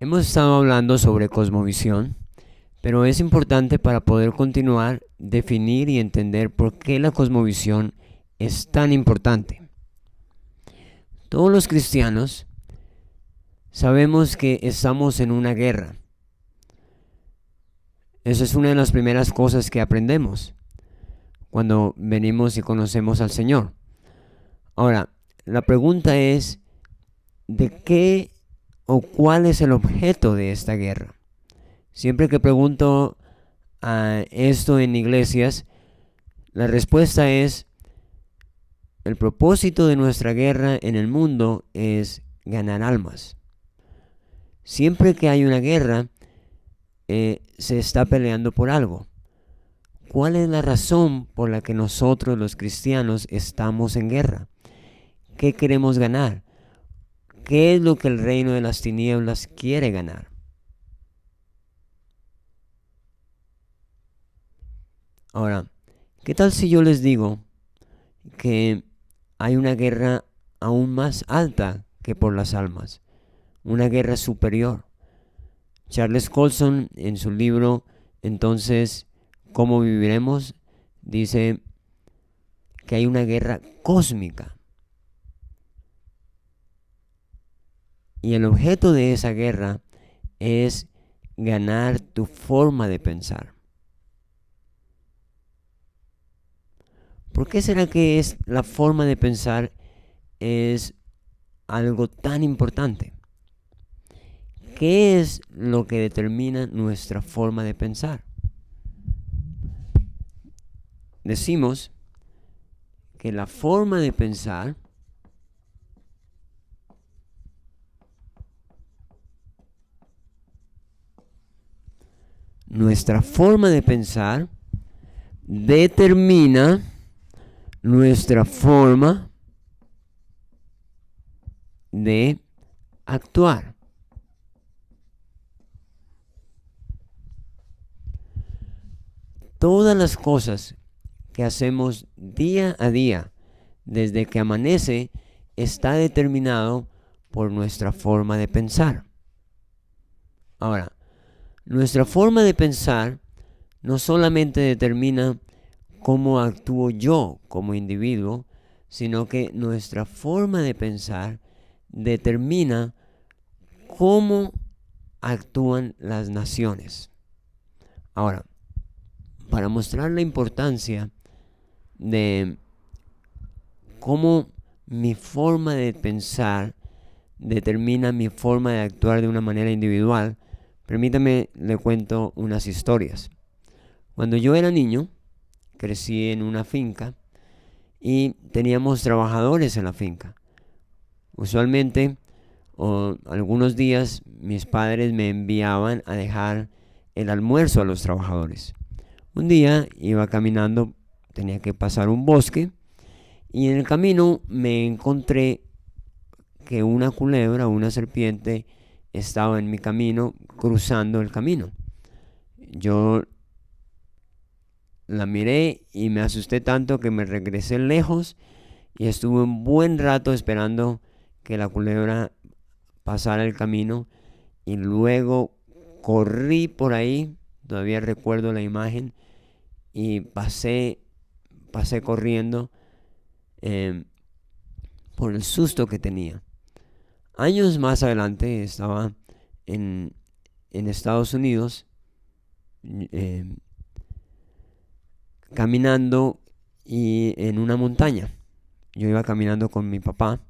Hemos estado hablando sobre cosmovisión, pero es importante para poder continuar definir y entender por qué la cosmovisión es tan importante. Todos los cristianos sabemos que estamos en una guerra. Esa es una de las primeras cosas que aprendemos cuando venimos y conocemos al Señor. Ahora, la pregunta es, ¿de qué o cuál es el objeto de esta guerra? Siempre que pregunto esto en iglesias, la respuesta es, el propósito de nuestra guerra en el mundo es ganar almas. Siempre que hay una guerra, se está peleando por algo. ¿Cuál es la razón por la que nosotros los cristianos estamos en guerra? ¿Qué queremos ganar? ¿Qué es lo que el reino de las tinieblas quiere ganar? Ahora, ¿qué tal si yo les digo que hay una guerra aún más alta que por las almas? Una guerra superior. Charles Colson, en su libro Entonces, ¿cómo viviremos?, dice que hay una guerra cósmica. Y el objeto de esa guerra es ganar tu forma de pensar. ¿Por qué será que la forma de pensar es algo tan importante? ¿Qué es lo que determina nuestra forma de pensar? Decimos que la forma de pensar nuestra forma de pensar determina nuestra forma de actuar. Todas las cosas que hacemos día a día, desde que amanece, está determinado por nuestra forma de pensar. Ahora, nuestra forma de pensar no solamente determina cómo actúo yo como individuo, sino que nuestra forma de pensar determina cómo actúan las naciones. Ahora, para mostrar la importancia de cómo mi forma de pensar determina mi forma de actuar de una manera individual, permítame le cuento unas historias. Cuando yo era niño, crecí en una finca y teníamos trabajadores en la finca. Usualmente, o algunos días, mis padres me enviaban a dejar el almuerzo a los trabajadores. Un día iba caminando, tenía que pasar un bosque, y en el camino me encontré que una culebra, una serpiente, estaba en mi camino, cruzando el camino. Yo la miré y me asusté tanto que me regresé lejos y estuve un buen rato esperando que la culebra pasara el camino, y luego corrí por ahí, todavía recuerdo la imagen, y pasé corriendo por el susto que tenía. Años más adelante estaba en Estados Unidos caminando y en una montaña. Yo iba caminando con mi papá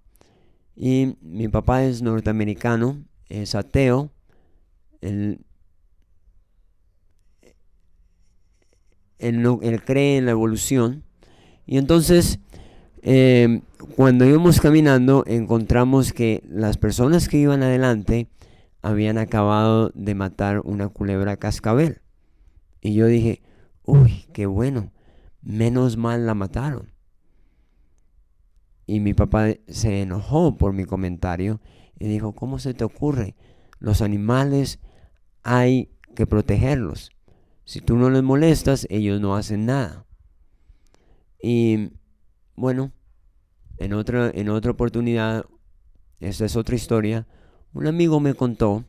y mi papá es norteamericano, es ateo. Él cree en la evolución. Y entonces, cuando íbamos caminando, encontramos que las personas que iban adelante habían acabado de matar una culebra cascabel. Y yo dije, uy, qué bueno, menos mal la mataron. Y mi papá se enojó por mi comentario y dijo, ¿cómo se te ocurre? Los animales hay que protegerlos. Si tú no les molestas, ellos no hacen nada. Y bueno, en otra oportunidad, esta es otra historia, un amigo me contó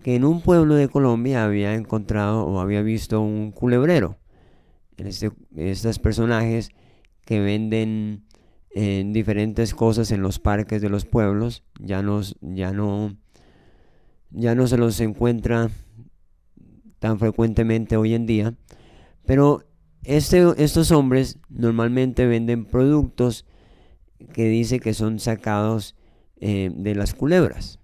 que en un pueblo de Colombia había encontrado o había visto un culebrero. Estos personajes que venden diferentes cosas en los parques de los pueblos, ya no se los encuentra tan frecuentemente hoy en día, pero estos hombres normalmente venden productos que dice que son sacados de las culebras.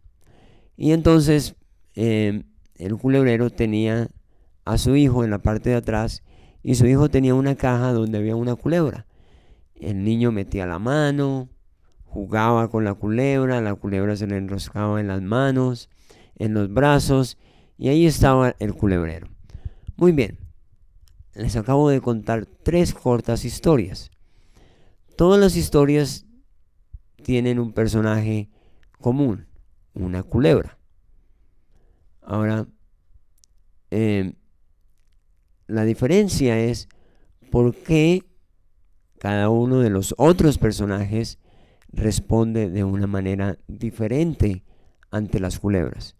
Y entonces el culebrero tenía a su hijo en la parte de atrás, y su hijo tenía una caja donde había una culebra. El niño metía la mano, jugaba con la culebra se le enroscaba en las manos, en los brazos, y ahí estaba el culebrero. Muy bien, les acabo de contar 3 cortas historias. Todas las historias tienen un personaje común, una culebra. Ahora, la diferencia es por qué cada uno de los otros personajes responde de una manera diferente ante las culebras.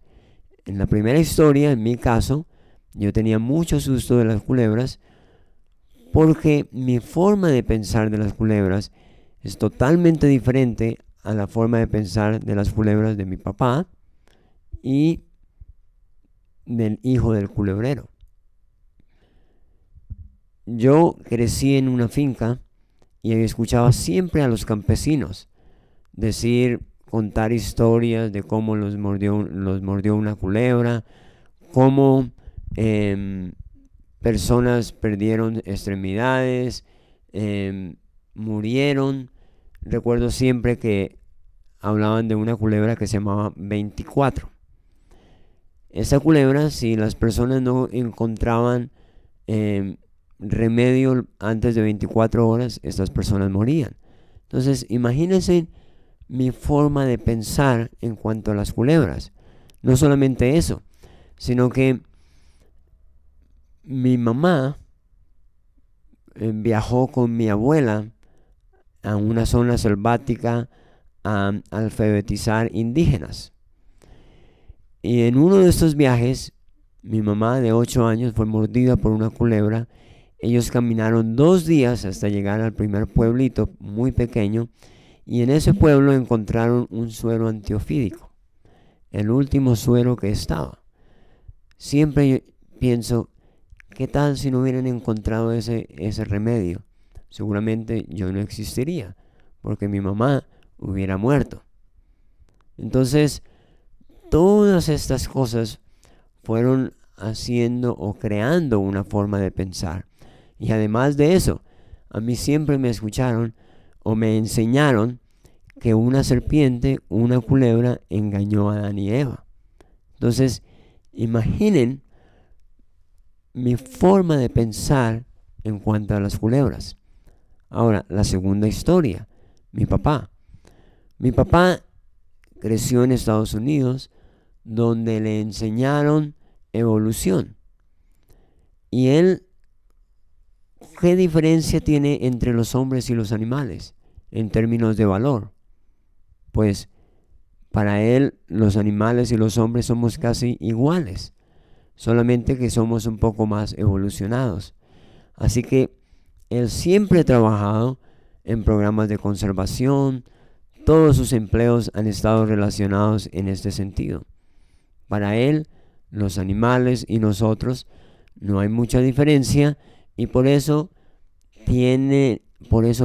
En la primera historia, en mi caso, yo tenía mucho susto de las culebras porque mi forma de pensar de las culebras es totalmente diferente a la forma de pensar de las culebras de mi papá y del hijo del culebrero. Yo crecí en una finca y escuchaba siempre a los campesinos contar historias de cómo los mordió una culebra, cómo personas perdieron extremidades, murieron. Recuerdo siempre que hablaban de una culebra que se llamaba 24. Esa culebra, si las personas no encontraban remedio antes de 24 horas, estas personas morían. Entonces, imagínense mi forma de pensar en cuanto a las culebras. No solamente eso, sino que mi mamá viajó con mi abuela a una zona selvática a alfabetizar indígenas. Y en uno de estos viajes, mi mamá de 8 años fue mordida por una culebra. Ellos caminaron 2 días hasta llegar al primer pueblito muy pequeño, y en ese pueblo encontraron un suero antiofídico, el último suero que estaba. Siempre yo pienso, ¿qué tal si no hubieran encontrado ese remedio? Seguramente yo no existiría, porque mi mamá hubiera muerto. Entonces, todas estas cosas fueron haciendo o creando una forma de pensar. Y además de eso, a mí siempre me escucharon o me enseñaron que una serpiente, una culebra, engañó a Adán y Eva. Entonces, imaginen mi forma de pensar en cuanto a las culebras. Ahora, la segunda historia, mi papá. Mi papá creció en Estados Unidos, donde le enseñaron evolución. Y él, ¿qué diferencia tiene entre los hombres y los animales en términos de valor? Pues para él los animales y los hombres somos casi iguales, solamente que somos un poco más evolucionados. Así que él siempre ha trabajado en programas de conservación. Todos sus empleos han estado relacionados en este sentido. Para él, los animales y nosotros no hay mucha diferencia, y por eso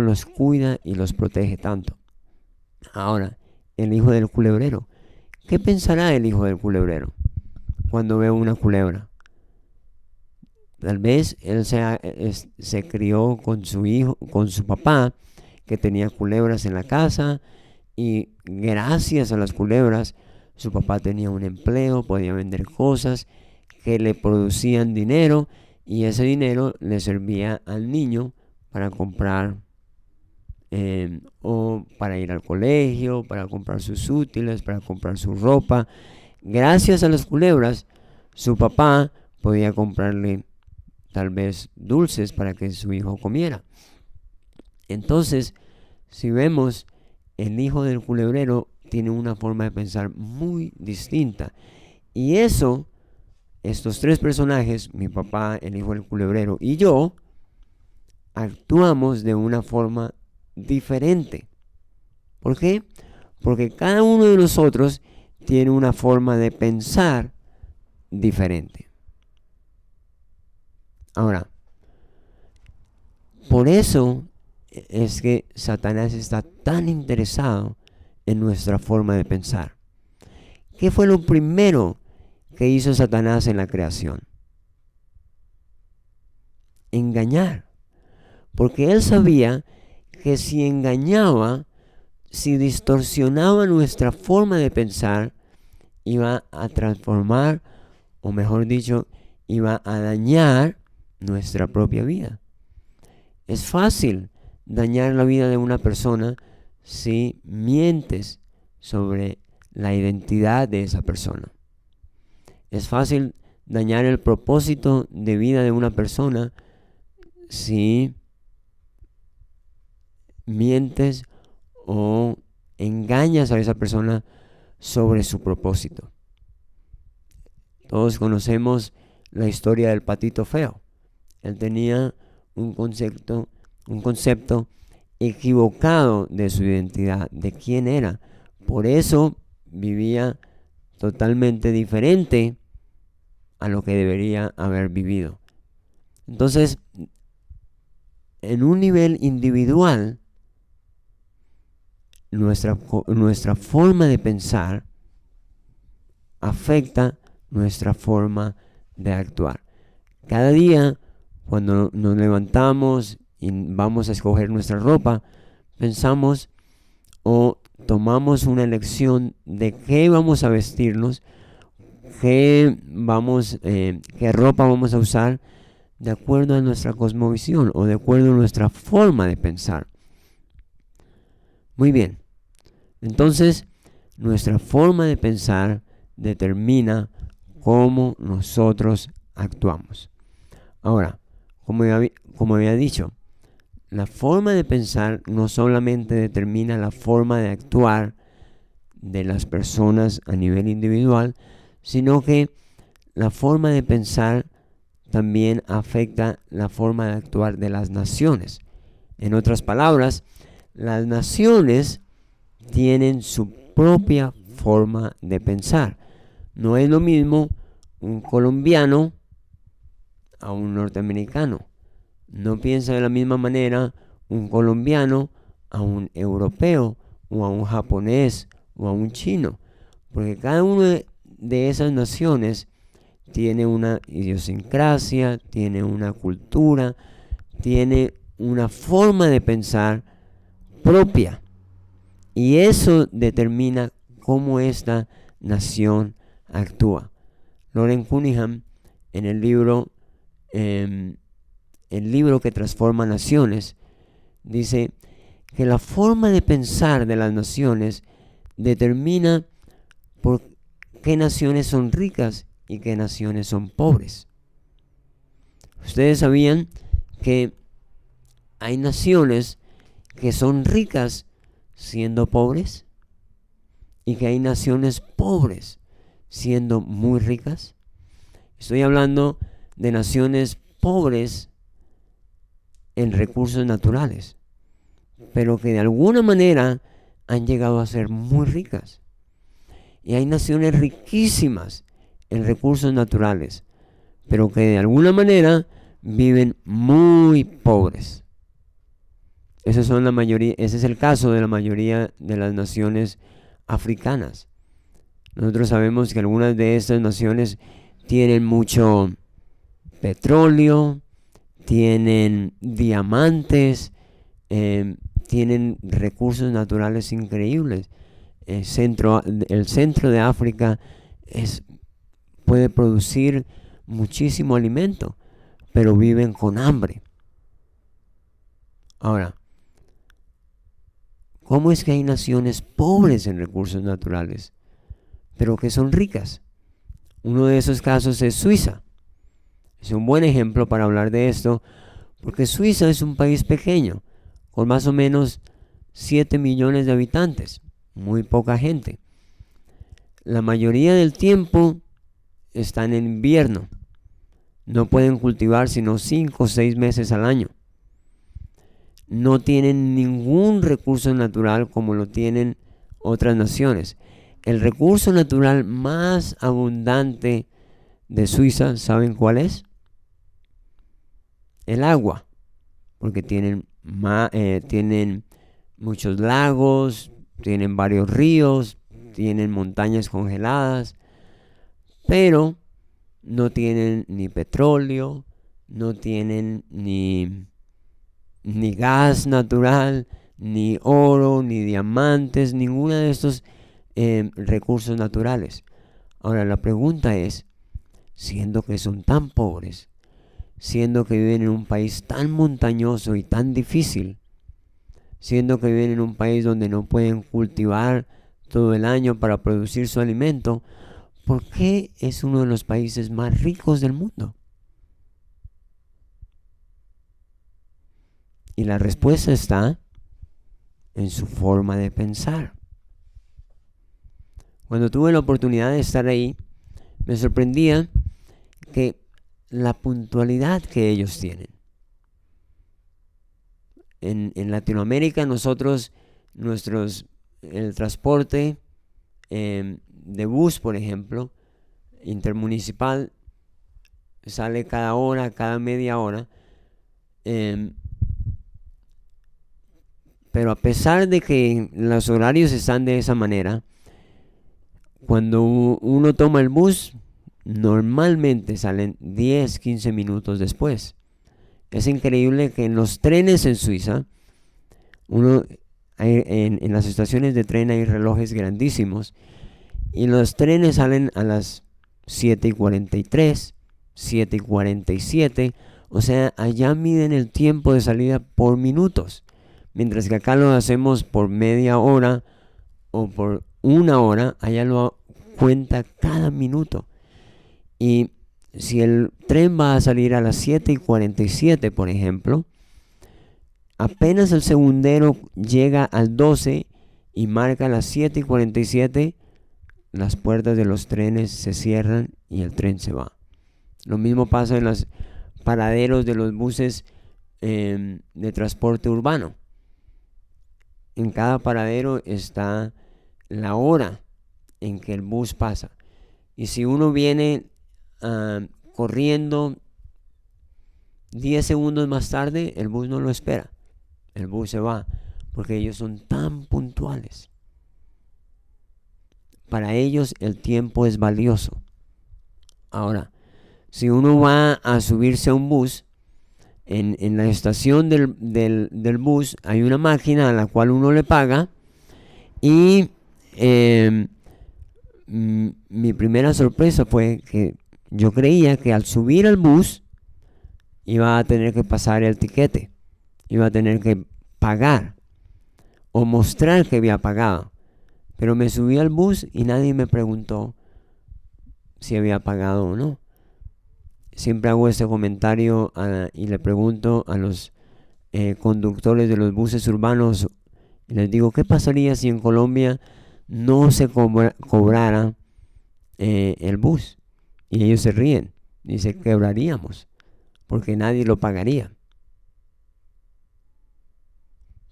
los cuida y los protege tanto. Ahora, el hijo del culebrero. ¿Qué pensará el hijo del culebrero cuando ve una culebra? Tal vez él se crió con su papá, que tenía culebras en la casa, y gracias a las culebras su papá tenía un empleo, podía vender cosas que le producían dinero, y ese dinero le servía al niño para comprar o para ir al colegio, para comprar sus útiles, para comprar su ropa. Gracias a las culebras, su papá podía comprarle tal vez dulces para que su hijo comiera. Entonces, si vemos, el hijo del culebrero tiene una forma de pensar muy distinta, Y eso, estos tres personajes, mi papá, el hijo del culebrero y yo, actuamos de una forma diferente. ¿Por qué? Porque cada uno de nosotros tiene una forma de pensar diferente. Ahora, por eso es que Satanás está tan interesado en nuestra forma de pensar. ¿Qué fue lo primero que hizo Satanás en la creación? Engañar. Porque él sabía que si engañaba, si distorsionaba nuestra forma de pensar, iba a transformar, o mejor dicho, iba a dañar nuestra propia vida. Es fácil dañar la vida de una persona si mientes sobre la identidad de esa persona. Es fácil dañar el propósito de vida de una persona si mientes o engañas a esa persona sobre su propósito. Todos conocemos la historia del patito feo. Él tenía un concepto equivocado de su identidad, de quién era. Por eso vivía totalmente diferente a lo que debería haber vivido. Entonces, en un nivel individual, nuestra forma de pensar afecta nuestra forma de actuar. Cada día, cuando nos levantamos y vamos a escoger nuestra ropa, pensamos o tomamos una elección de qué vamos a vestirnos, qué ropa vamos a usar, de acuerdo a nuestra cosmovisión o de acuerdo a nuestra forma de pensar. Muy bien. Entonces, nuestra forma de pensar determina cómo nosotros actuamos. Ahora, como había dicho, la forma de pensar no solamente determina la forma de actuar de las personas a nivel individual, sino que la forma de pensar también afecta la forma de actuar de las naciones. En otras palabras, las naciones tienen su propia forma de pensar. No es lo mismo un colombiano a un norteamericano. No piensa de la misma manera un colombiano a un europeo o a un japonés o a un chino. Porque cada una de esas naciones tiene una idiosincrasia, tiene una cultura, tiene una forma de pensar propia. Y eso determina cómo esta nación actúa. Loren Cunningham, en el libro que transforma naciones, dice que la forma de pensar de las naciones determina por qué naciones son ricas y qué naciones son pobres. Ustedes sabían que hay naciones que son ricas siendo pobres y que hay naciones pobres siendo muy ricas. Estoy hablando de naciones pobres en recursos naturales, pero que de alguna manera han llegado a ser muy ricas. Y hay naciones riquísimas en recursos naturales, pero que de alguna manera viven muy pobres. Ese es el caso de la mayoría de las naciones africanas. Nosotros sabemos que algunas de estas naciones tienen mucho petróleo, tienen diamantes, tienen recursos naturales increíbles. El centro de África puede producir muchísimo alimento, pero viven con hambre. Ahora, ¿cómo es que hay naciones pobres en recursos naturales, pero que son ricas? Uno de esos casos es Suiza. Es un buen ejemplo para hablar de esto, porque Suiza es un país pequeño, con más o menos 7 millones de habitantes, muy poca gente. La mayoría del tiempo están en invierno. No pueden cultivar sino 5 o 6 meses al año. No tienen ningún recurso natural como lo tienen otras naciones. El recurso natural más abundante de Suiza, ¿saben cuál es? El agua, porque tienen muchos lagos, tienen varios ríos, tienen montañas congeladas, pero no tienen ni petróleo, no tienen ni gas natural, ni oro, ni diamantes, ninguno de estos recursos naturales. Ahora la pregunta es, siendo que son tan pobres, siendo que viven en un país tan montañoso y tan difícil, siendo que viven en un país donde no pueden cultivar todo el año para producir su alimento, ¿por qué es uno de los países más ricos del mundo? Y la respuesta está en su forma de pensar. Cuando tuve la oportunidad de estar ahí, me sorprendía que la puntualidad que ellos tienen. En Latinoamérica nosotros, el transporte de bus, por ejemplo, intermunicipal, sale cada hora, cada media hora. Pero a pesar de que los horarios están de esa manera, cuando uno toma el bus, normalmente salen 10, 15 minutos después. Es increíble que en los trenes en Suiza, en las estaciones de tren hay relojes grandísimos y los trenes salen a las 7:43, 7:47, o sea, allá miden el tiempo de salida por minutos, mientras que acá lo hacemos por media hora o por una hora, allá lo cuenta cada minuto. Y si el tren va a salir a las 7:47, por ejemplo, apenas el segundero llega al 12 y marca las 7:47, las puertas de los trenes se cierran y el tren se va. Lo mismo pasa en los paraderos de los buses de transporte urbano. En cada paradero está la hora en que el bus pasa. Y si uno viene corriendo 10 segundos más tarde, el bus no lo espera. El bus se va porque ellos son tan puntuales. Para ellos el tiempo es valioso. Ahora, si uno va a subirse a un bus, en la estación del bus hay una máquina a la cual uno le paga y mi primera sorpresa fue que yo creía que al subir al bus iba a tener que pasar el tiquete, iba a tener que pagar o mostrar que había pagado, pero me subí al bus y nadie me preguntó si había pagado o no. Siempre hago este comentario y le pregunto a los conductores de los buses urbanos, y les digo, ¿qué pasaría si en Colombia no se cobrara el bus? Y ellos se ríen, dice, quebraríamos, porque nadie lo pagaría.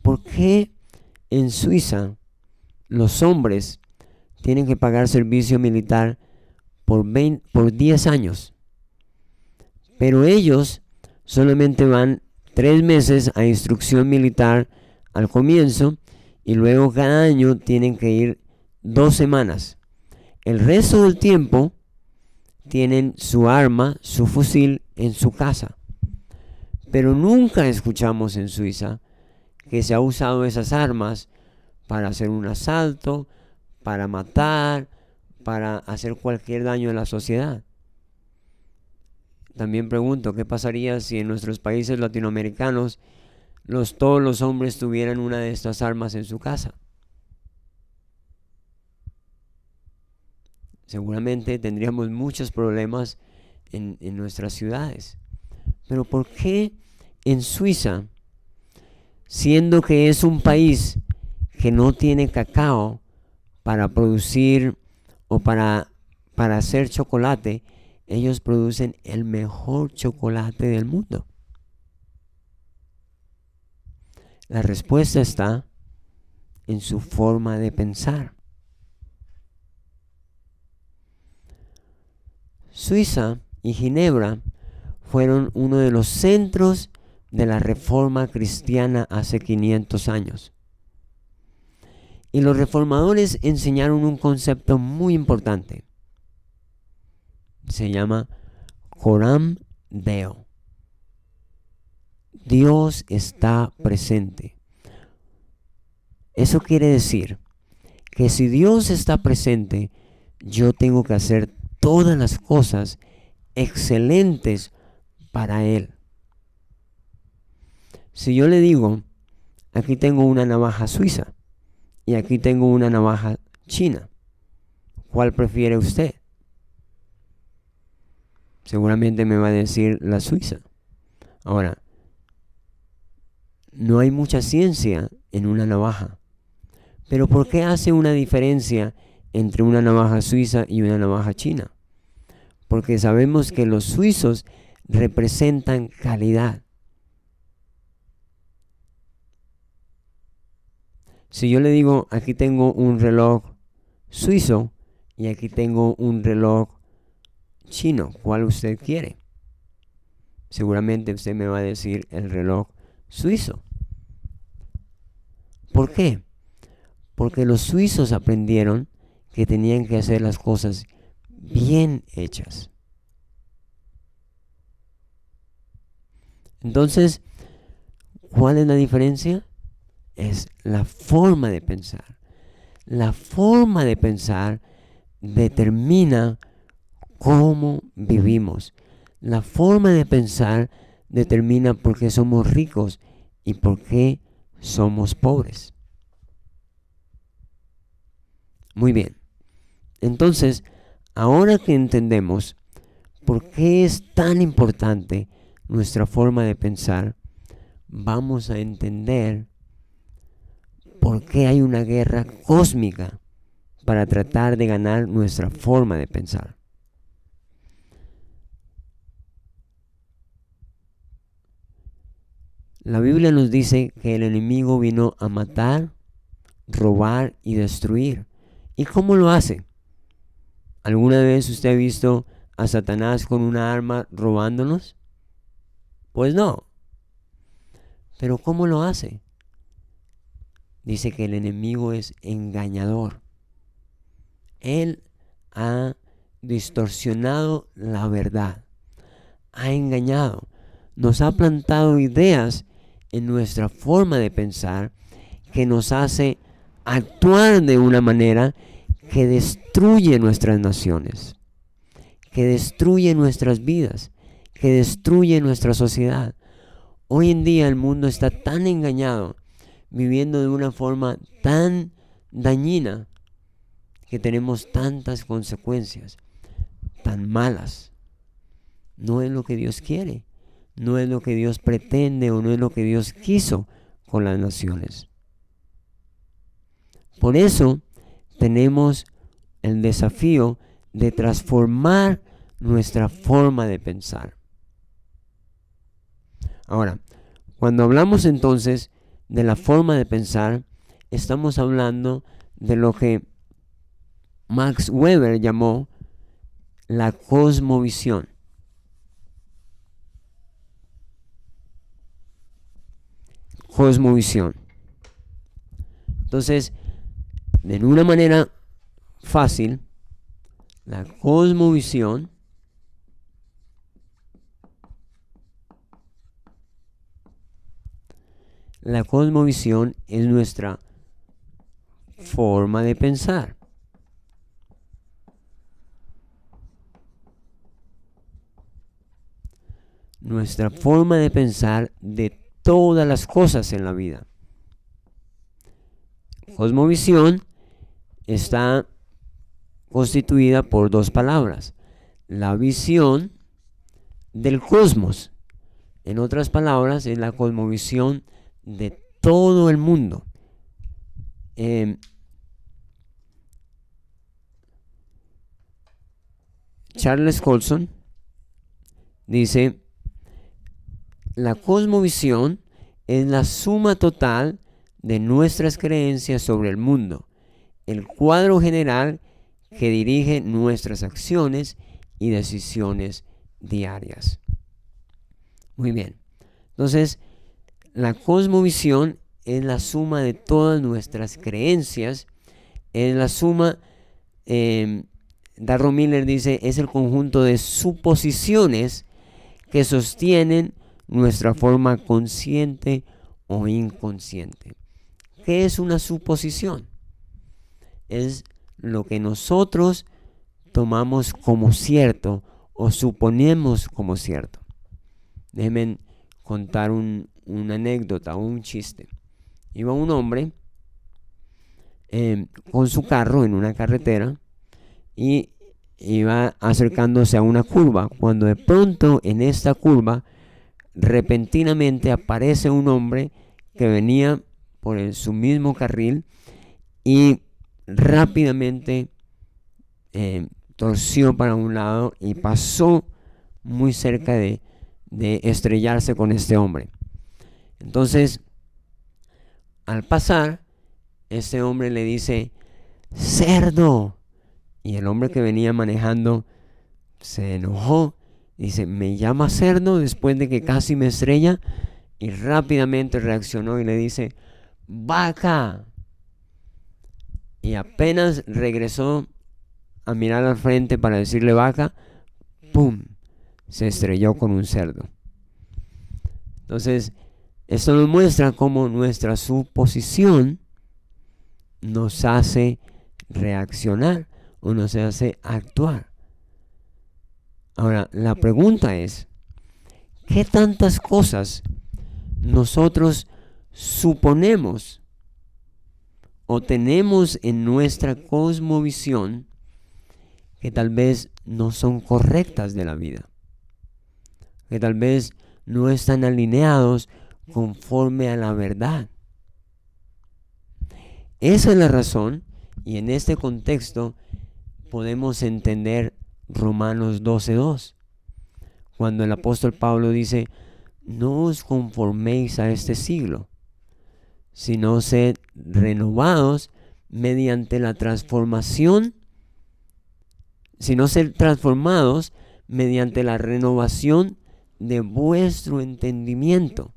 ¿Por qué en Suiza los hombres tienen que pagar servicio militar por 10 años? Pero ellos solamente van 3 meses a instrucción militar al comienzo y luego cada año tienen que ir 2 semanas. El resto del tiempo tienen su arma, su fusil en su casa. Pero nunca escuchamos en Suiza que se ha usado esas armas para hacer un asalto, para matar, para hacer cualquier daño a la sociedad. También pregunto, ¿qué pasaría si en nuestros países latinoamericanos todos los hombres tuvieran una de estas armas en su casa? Seguramente tendríamos muchos problemas en nuestras ciudades. Pero ¿por qué en Suiza, siendo que es un país que no tiene cacao para producir o para para hacer chocolate, ellos producen el mejor chocolate del mundo. La respuesta está en su forma de pensar. Suiza y Ginebra fueron uno de los centros de la Reforma cristiana hace 500 años. Y los reformadores enseñaron un concepto muy importante. Se llama Coram Deo. Dios está presente. Eso quiere decir que si Dios está presente, yo tengo que hacer todas las cosas excelentes para Él. Si yo le digo, aquí tengo una navaja suiza y aquí tengo una navaja china, ¿cuál prefiere usted? Seguramente me va a decir la suiza. Ahora, no hay mucha ciencia en una navaja. Pero ¿por qué hace una diferencia entre una navaja suiza y una navaja china? Porque sabemos que los suizos representan calidad. Si yo le digo, aquí tengo un reloj suizo y aquí tengo un reloj chino, ¿cuál usted quiere? Seguramente usted me va a decir el reloj suizo. ¿Por qué? Porque los suizos aprendieron que tenían que hacer las cosas bien hechas. Entonces, ¿cuál es la diferencia? Es la forma de pensar. La forma de pensar determina cómo vivimos. La forma de pensar determina por qué somos ricos y por qué somos pobres. Muy bien. Entonces, ahora que entendemos por qué es tan importante nuestra forma de pensar, vamos a entender por qué hay una guerra cósmica para tratar de ganar nuestra forma de pensar. La Biblia nos dice que el enemigo vino a matar, robar y destruir. ¿Y cómo lo hace? ¿Alguna vez usted ha visto a Satanás con una arma robándonos? Pues no. ¿Pero cómo lo hace? Dice que el enemigo es engañador. Él ha distorsionado la verdad. Ha engañado. Nos ha plantado ideas en nuestra forma de pensar que nos hace actuar de una manera que destruye nuestras naciones, que destruye nuestras vidas, que destruye nuestra sociedad. Hoy en día el mundo está tan engañado, viviendo de una forma tan dañina, que tenemos tantas consecuencias tan malas. No es lo que Dios quiere, no es lo que Dios pretende o no es lo que Dios quiso con las naciones. Por eso tenemos el desafío de transformar nuestra forma de pensar. Ahora, cuando hablamos entonces de la forma de pensar, estamos hablando de lo que Max Weber llamó la cosmovisión. Cosmovisión. Entonces, de una manera fácil, la cosmovisión es nuestra forma de pensar. Nuestra forma de pensar de todas las cosas en la vida. Cosmovisión está constituida por dos palabras: la visión del cosmos. En otras palabras, es la cosmovisión de todo el mundo. Charles Colson dice: la cosmovisión es la suma total de nuestras creencias sobre el mundo, el cuadro general que dirige nuestras acciones y decisiones diarias. Muy bien. Entonces, la cosmovisión es la suma de todas nuestras creencias, es la suma, Darrow Miller dice, es el conjunto de suposiciones que sostienen nuestra forma consciente o inconsciente. ¿Qué es una suposición? Es lo que nosotros tomamos como cierto o suponemos como cierto. Déjenme contar una anécdota o un chiste. Iba un hombre con su carro en una carretera y iba acercándose a una curva, cuando de pronto en esta curva repentinamente aparece un hombre que venía por su mismo carril y rápidamente torció para un lado y pasó muy cerca de estrellarse con este hombre. Entonces, al pasar, este hombre le dice: ¡cerdo! Y el hombre que venía manejando se enojó. Dice: ¿me llama cerdo después de que casi me estrella? Y rápidamente reaccionó y le dice: ¡vaca! Y apenas regresó a mirar al frente para decirle vaca, ¡pum!, se estrelló con un cerdo. Entonces, esto nos muestra cómo nuestra suposición nos hace reaccionar o nos hace actuar. Ahora, la pregunta es: ¿qué tantas cosas nosotros suponemos o tenemos en nuestra cosmovisión que tal vez no son correctas de la vida, que tal vez no están alineados conforme a la verdad? Esa es la razón, y en este contexto podemos entender Romanos 12:2, cuando el apóstol Pablo dice: no os conforméis a este siglo, sino sed renovados mediante la transformación, sino ser transformados mediante la renovación de vuestro entendimiento,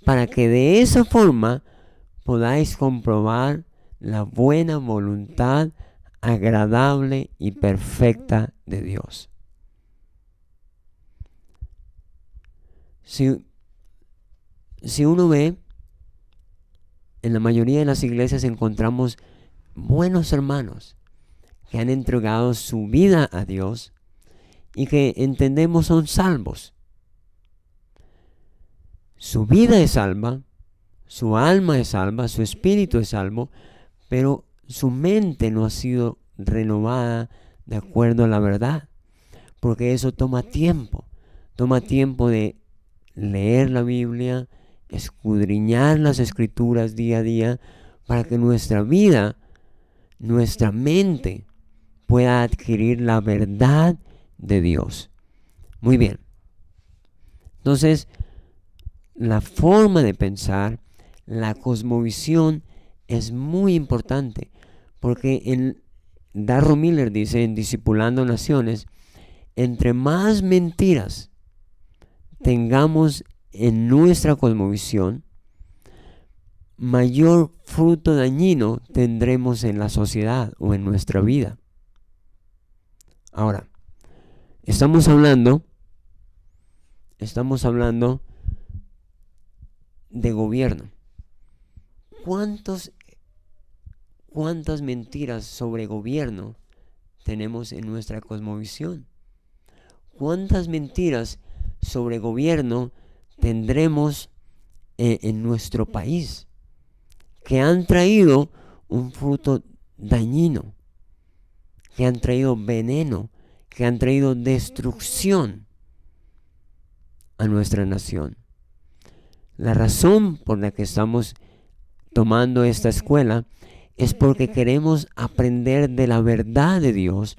para que de esa forma podáis comprobar la buena voluntad agradable y perfecta de Dios. Si uno ve, en la mayoría de las iglesias encontramos buenos hermanos que han entregado su vida a Dios y que entendemos son salvos. Su vida es salva, su alma es salva, su espíritu es salvo, pero su mente no ha sido renovada de acuerdo a la verdad, porque eso toma tiempo de leer la Biblia, escudriñar las escrituras día a día, para que nuestra vida, nuestra mente pueda adquirir la verdad de Dios. Muy bien. Entonces, la forma de pensar, la cosmovisión es muy importante, porque Darrow Miller dice en Discipulando Naciones: entre más mentiras tengamos en nuestra cosmovisión, mayor fruto dañino tendremos en la sociedad o en nuestra vida. Ahora, estamos hablando de gobierno. ¿Cuántas mentiras sobre gobierno tenemos en nuestra cosmovisión? ¿Cuántas mentiras sobre gobierno tendremos en nuestro país, que han traído un fruto dañino, que han traído veneno, que han traído destrucción a nuestra nación? La razón por la que estamos tomando esta escuela es porque queremos aprender de la verdad de Dios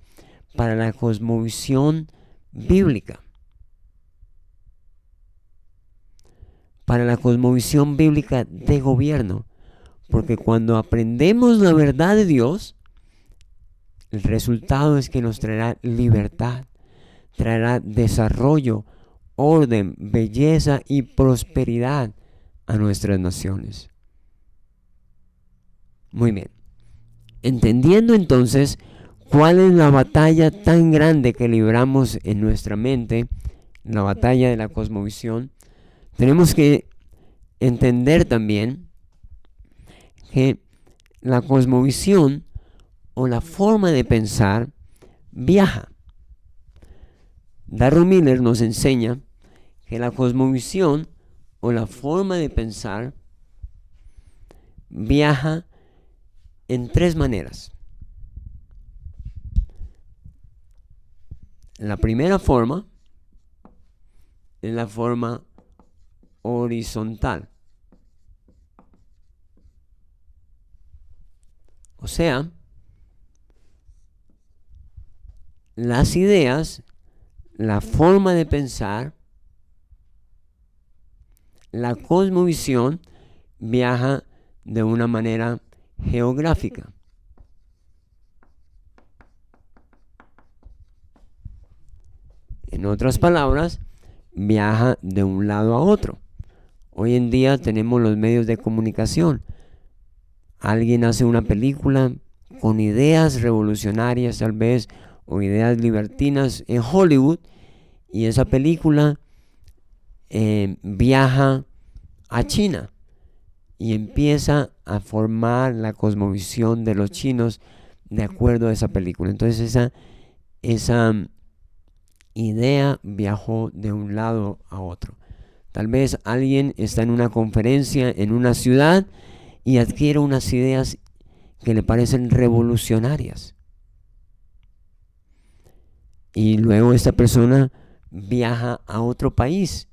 para la cosmovisión bíblica. Para la cosmovisión bíblica de gobierno. Porque cuando aprendemos la verdad de Dios, el resultado es que nos traerá libertad, traerá desarrollo, orden, belleza y prosperidad a nuestras naciones. Muy bien. Entendiendo entonces cuál es la batalla tan grande que libramos en nuestra mente, la batalla de la cosmovisión, tenemos que entender también que la cosmovisión o la forma de pensar viaja. Darrell Miller nos enseña que la cosmovisión o la forma de pensar viaja en tres maneras. La primera forma es la forma horizontal. O sea, las ideas, la forma de pensar, la cosmovisión viaja de una manera geográfica. En otras palabras, viaja de un lado a otro. Hoy en día tenemos los medios de comunicación. Alguien hace una película con ideas revolucionarias tal vez o ideas libertinas en Hollywood y esa película viaja a China y empieza a formar la cosmovisión de los chinos de acuerdo a esa película. Entonces esa idea viajó de un lado a otro. Tal vez alguien está en una conferencia en una ciudad y adquiere unas ideas que le parecen revolucionarias. Y luego esta persona viaja a otro país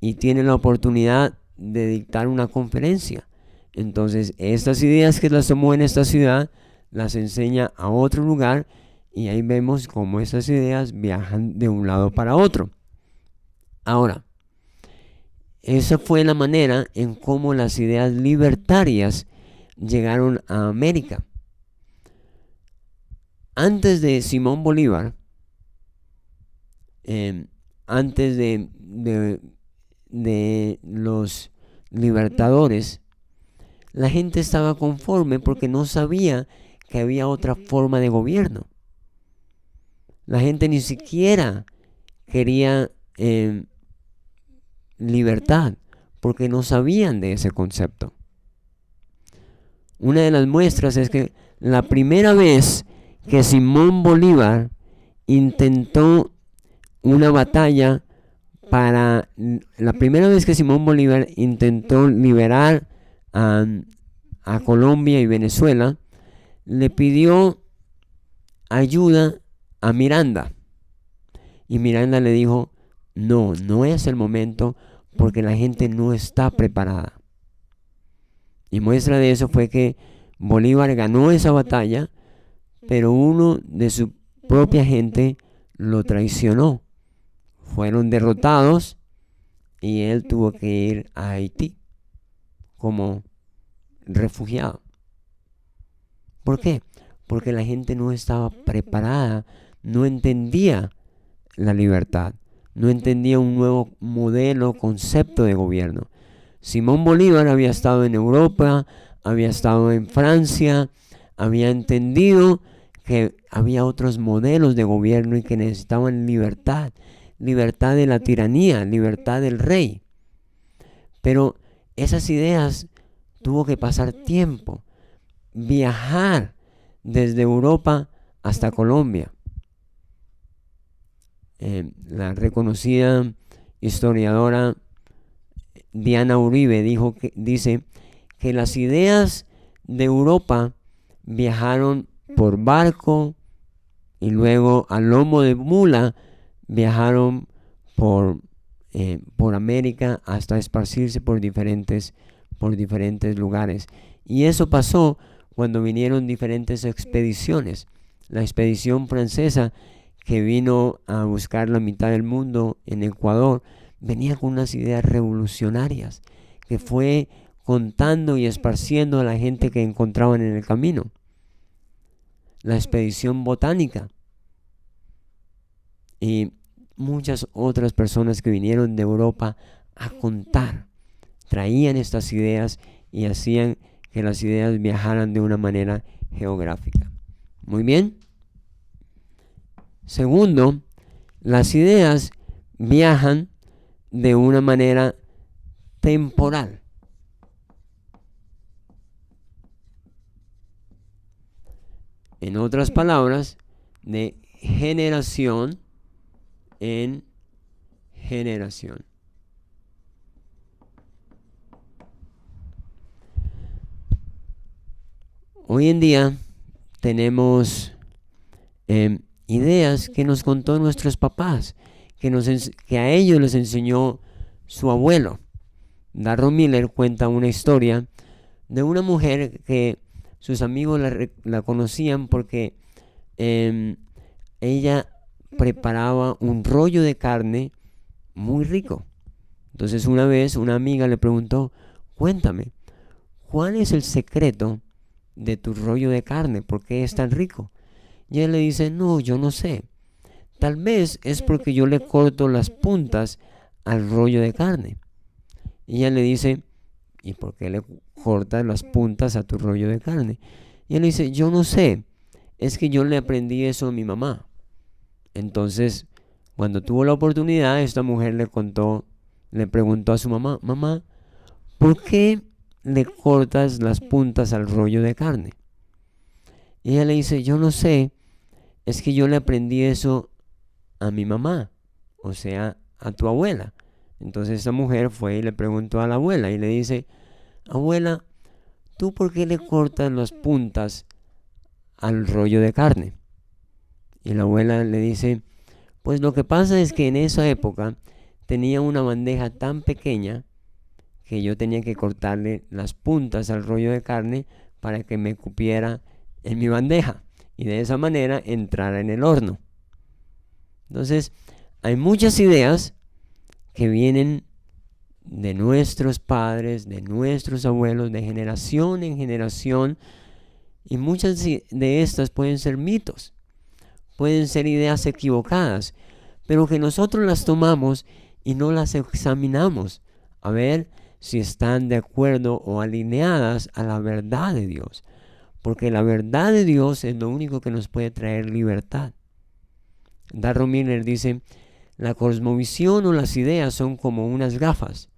y tiene la oportunidad de dictar una conferencia. Entonces, estas ideas que las tomó en esta ciudad, las enseña a otro lugar y ahí vemos cómo esas ideas viajan de un lado para otro. Ahora, esa fue la manera en cómo las ideas libertarias llegaron a América. Antes de Simón Bolívar, antes de los libertadores, la gente estaba conforme porque no sabía que había otra forma de gobierno. La gente ni siquiera quería libertad porque no sabían de ese concepto. Una de las muestras es que la primera vez que Simón Bolívar intentó una batalla la primera vez que Simón Bolívar intentó liberar a Colombia y Venezuela, le pidió ayuda a Miranda. Y Miranda le dijo, no es el momento porque la gente no está preparada. Y muestra de eso fue que Bolívar ganó esa batalla, pero uno de su propia gente lo traicionó. Fueron derrotados y él tuvo que ir a Haití como refugiado. ¿Por qué? Porque la gente no estaba preparada, no entendía la libertad, no entendía un nuevo modelo, concepto de gobierno. Simón Bolívar había estado en Europa, había estado en Francia, había entendido que había otros modelos de gobierno y que necesitaban libertad, libertad de la tiranía, libertad del rey. Pero esas ideas tuvo que pasar tiempo, viajar desde Europa hasta Colombia. La reconocida historiadora Diana Uribe dice que las ideas de Europa viajaron por barco y luego a lomo de mula viajaron por América hasta esparcirse por diferentes lugares. Y eso pasó cuando vinieron diferentes expediciones. la expedición francesa que vino a buscar la mitad del mundo en Ecuador, venía con unas ideas revolucionarias que fue contando y esparciendo a la gente que encontraban en el camino. La expedición botánica y muchas otras personas que vinieron de Europa a contar, traían estas ideas y hacían que las ideas viajaran de una manera geográfica. Muy bien. Segundo, las ideas viajan de una manera temporal. En otras palabras, de generación en generación. Hoy en día tenemos ideas que nos contó nuestros papás, que a ellos les enseñó su abuelo. Darrell Miller cuenta una historia de una mujer que sus amigos la conocían porque ella preparaba un rollo de carne muy rico. Entonces una vez una amiga le preguntó, cuéntame, ¿cuál es el secreto de tu rollo de carne? ¿Por qué es tan rico? Y él le dice, no, yo no sé. Tal vez es porque yo le corto las puntas al rollo de carne. Y ella le dice, ¿y por qué le cortas las puntas a tu rollo de carne? Y él le dice, yo no sé, es que yo le aprendí eso a mi mamá. Entonces, cuando tuvo la oportunidad, esta mujer le preguntó a su mamá, mamá, ¿por qué le cortas las puntas al rollo de carne? Y ella le dice, yo no sé, es que yo le aprendí eso a mi mamá, o sea, a tu abuela. Entonces esta mujer fue y le preguntó a la abuela y le dice, abuela, ¿tú por qué le cortas las puntas al rollo de carne? Y la abuela le dice, pues lo que pasa es que en esa época tenía una bandeja tan pequeña que yo tenía que cortarle las puntas al rollo de carne para que me cupiera en mi bandeja y de esa manera entrara en el horno. Entonces, hay muchas ideas que vienen de nuestros padres, de nuestros abuelos, de generación en generación, y muchas de estas pueden ser mitos, pueden ser ideas equivocadas, pero que nosotros las tomamos y no las examinamos a ver si están de acuerdo o alineadas a la verdad de Dios, porque la verdad de Dios es lo único que nos puede traer libertad. Darrell Miller dice, la cosmovisión o las ideas son como unas gafas,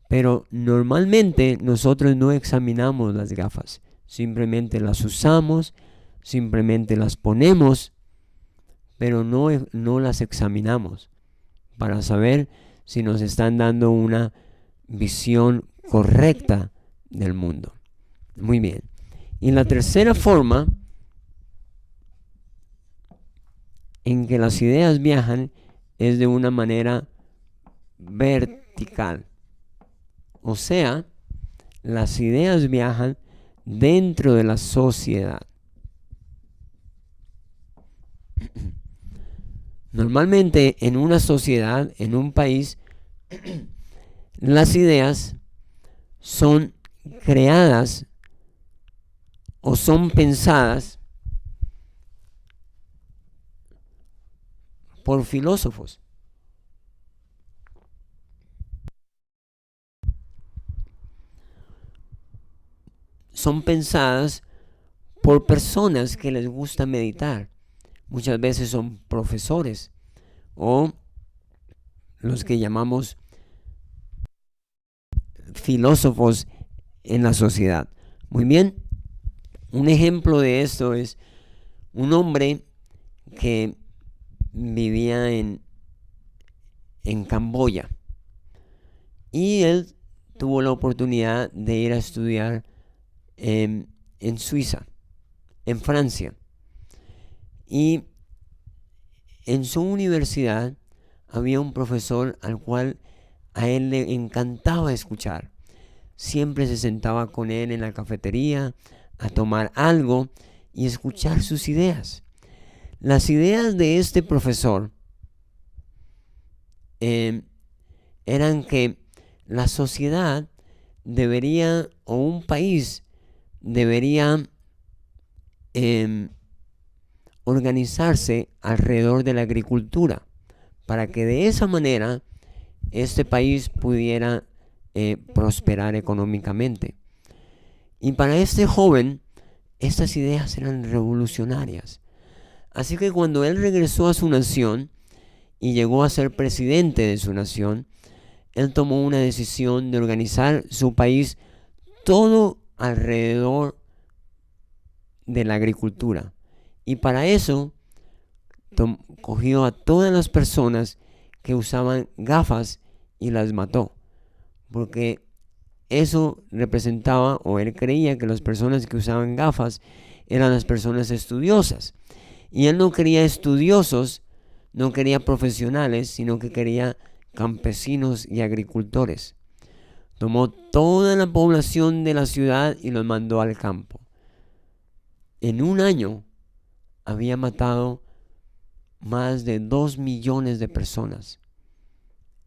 pero normalmente nosotros no examinamos las gafas, simplemente las usamos, simplemente las ponemos, pero no las examinamos para saber si nos están dando una visión correcta del mundo. Muy bien. Y la tercera forma en que las ideas viajan es de una manera vertical. O sea, las ideas viajan dentro de la sociedad. Normalmente en una sociedad, en un país, las ideas son creadas o son pensadas por filósofos. Son pensadas por personas que les gusta meditar. Muchas veces son profesores o los que llamamos filósofos en la sociedad. Muy bien, un ejemplo de esto es un hombre que vivía en Camboya y él tuvo la oportunidad de ir a estudiar en Suiza, en Francia, y en su universidad había un profesor al cual a él le encantaba escuchar. Siempre se sentaba con él en la cafetería a tomar algo y escuchar sus ideas. Las ideas de este profesor eran que la sociedad debería, o un país debería organizarse alrededor de la agricultura, para que de esa manera este país pudiera prosperar económicamente. Y para este joven, estas ideas eran revolucionarias. Así que cuando él regresó a su nación y llegó a ser presidente de su nación, él tomó una decisión de organizar su país todo alrededor de la agricultura. Y para eso cogió a todas las personas que usaban gafas y las mató. Porque eso representaba, o él creía que las personas que usaban gafas eran las personas estudiosas. Y él no quería estudiosos, no quería profesionales, sino que quería campesinos y agricultores. Tomó toda la población de la ciudad y los mandó al campo. En un año había matado más de 2 millones de personas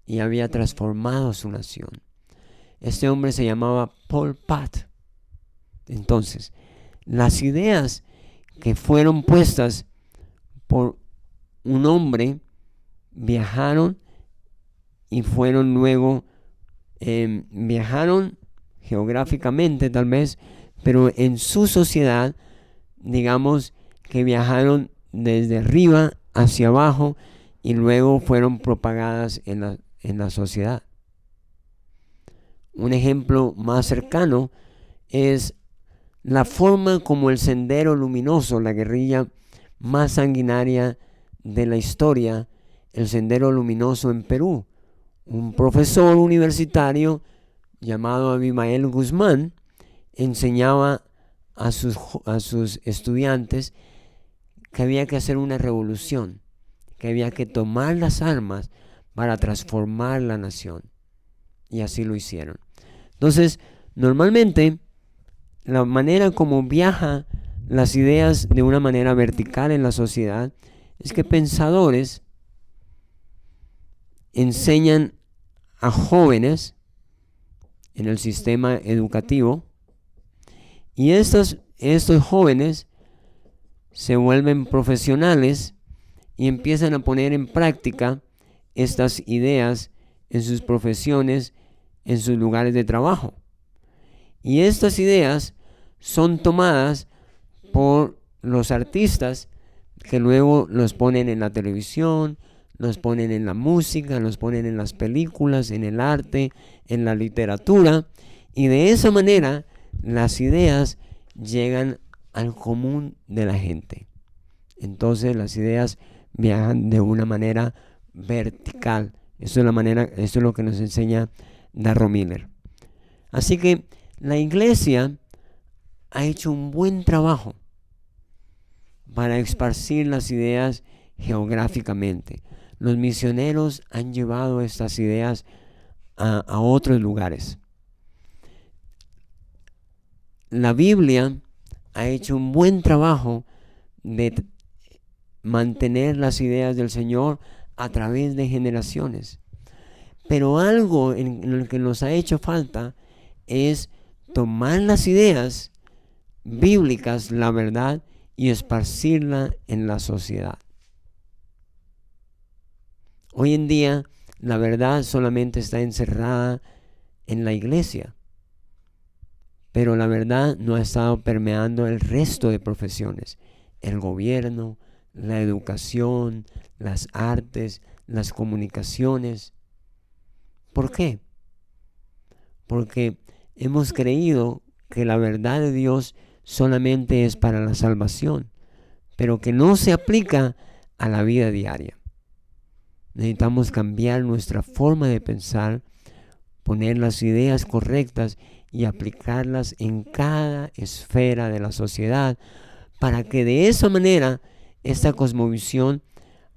y había transformado su nación. Este hombre se llamaba Pol Pot. Entonces, las ideas que fueron puestas por un hombre viajaron y fueron luego, viajaron geográficamente tal vez, pero en su sociedad, digamos que viajaron desde arriba hacia abajo y luego fueron propagadas en la sociedad. Un ejemplo más cercano es la forma como el Sendero Luminoso, la guerrilla más sanguinaria de la historia, el Sendero Luminoso en Perú. Un profesor universitario llamado Abimael Guzmán enseñaba a sus estudiantes que había que hacer una revolución, que había que tomar las armas para transformar la nación. Y así lo hicieron. Entonces, normalmente, la manera como viajan las ideas de una manera vertical en la sociedad es que pensadores enseñan a jóvenes en el sistema educativo y estos jóvenes se vuelven profesionales y empiezan a poner en práctica estas ideas en sus profesiones, en sus lugares de trabajo. Y estas ideas son tomadas por los artistas que luego los ponen en la televisión, los ponen en la música, los ponen en las películas, en el arte, en la literatura. Y de esa manera las ideas llegan al común de la gente. Entonces las ideas viajan de una manera vertical. Esto es lo que nos enseña Darrow Miller. Así que la iglesia ha hecho un buen trabajo para esparcir las ideas geográficamente. Los misioneros han llevado estas ideas a otros lugares. La Biblia ha hecho un buen trabajo de mantener las ideas del Señor a través de generaciones. Pero algo en lo que nos ha hecho falta es tomar las ideas bíblicas, la verdad, y esparcirla en la sociedad. Hoy en día, la verdad solamente está encerrada en la iglesia, pero la verdad no ha estado permeando el resto de profesiones, el gobierno, la educación, las artes, las comunicaciones. ¿Por qué? Porque hemos creído que la verdad de Dios solamente es para la salvación, pero que no se aplica a la vida diaria. Necesitamos cambiar nuestra forma de pensar, poner las ideas correctas y aplicarlas en cada esfera de la sociedad para que de esa manera esta cosmovisión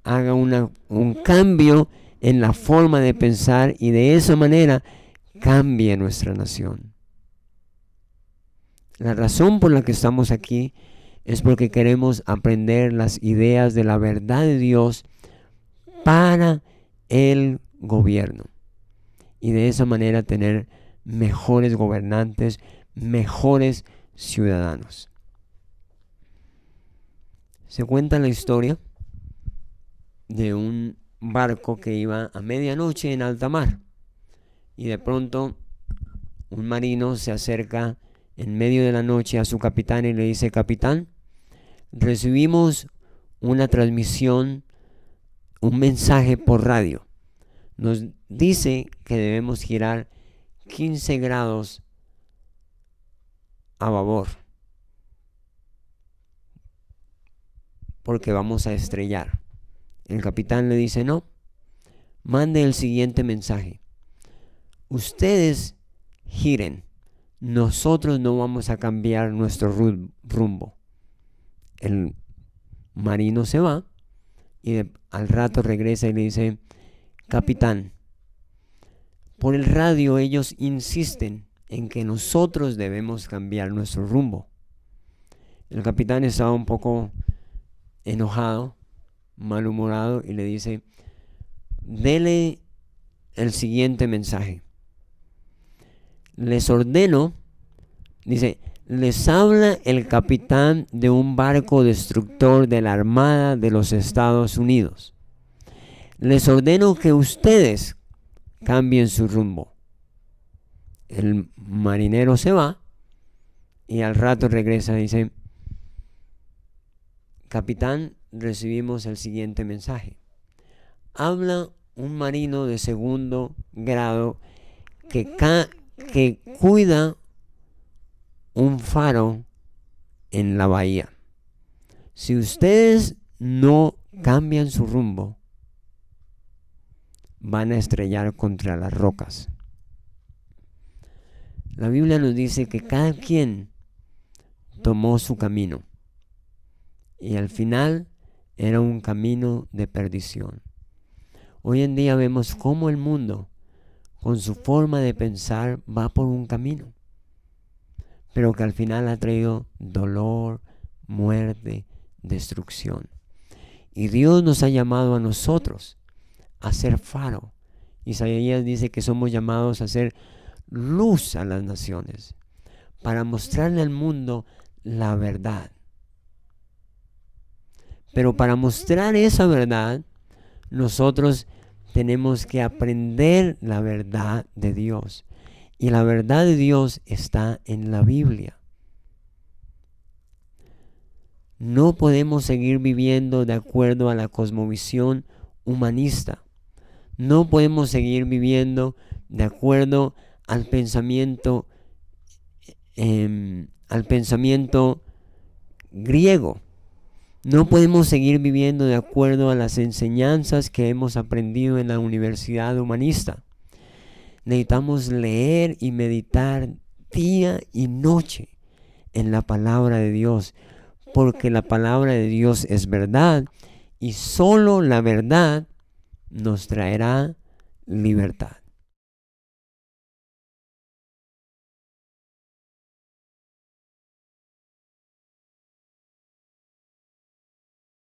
haga un cambio en la forma de pensar y de esa manera cambie nuestra nación. La razón por la que estamos aquí es porque queremos aprender las ideas de la verdad de Dios para el gobierno. Y de esa manera tener mejores gobernantes, mejores ciudadanos. Se cuenta la historia de un barco que iba a medianoche en alta mar. Y de pronto un marino se acerca en medio de la noche a su capitán y le dice: capitán, recibimos una transmisión, un mensaje por radio. Nos dice que debemos girar 15 grados a babor porque vamos a estrellar. El capitán le dice: no, mande el siguiente mensaje. Ustedes giren, nosotros no vamos a cambiar nuestro rumbo. El marino se va y al rato regresa y le dice: capitán, por el radio ellos insisten en que nosotros debemos cambiar nuestro rumbo. El capitán estaba un poco enojado, malhumorado, y le dice: dele el siguiente mensaje. Les ordeno, dice, les habla el capitán de un barco destructor de la Armada de los Estados Unidos. Les ordeno que ustedes cambien su rumbo. El marinero se va y al rato regresa y dice: capitán, recibimos el siguiente mensaje. Habla un marino de segundo grado que cuida un faro en la bahía. Si ustedes no cambian su rumbo, van a estrellar contra las rocas. La Biblia nos dice que cada quien tomó su camino y al final era un camino de perdición. Hoy en día vemos cómo el mundo, con su forma de pensar, va por un camino, pero que al final ha traído dolor, muerte, destrucción. Y Dios nos ha llamado a nosotros a ser faro. Isaías dice que somos llamados a ser luz a las naciones, para mostrarle al mundo la verdad. Pero para mostrar esa verdad, nosotros tenemos que aprender la verdad de Dios. Y la verdad de Dios está en la Biblia. No podemos seguir viviendo de acuerdo a la cosmovisión humanista. No podemos seguir viviendo de acuerdo al pensamiento griego. No podemos seguir viviendo de acuerdo a las enseñanzas que hemos aprendido en la universidad humanista. Necesitamos leer y meditar día y noche en la palabra de Dios, porque la palabra de Dios es verdad y solo la verdad nos traerá libertad.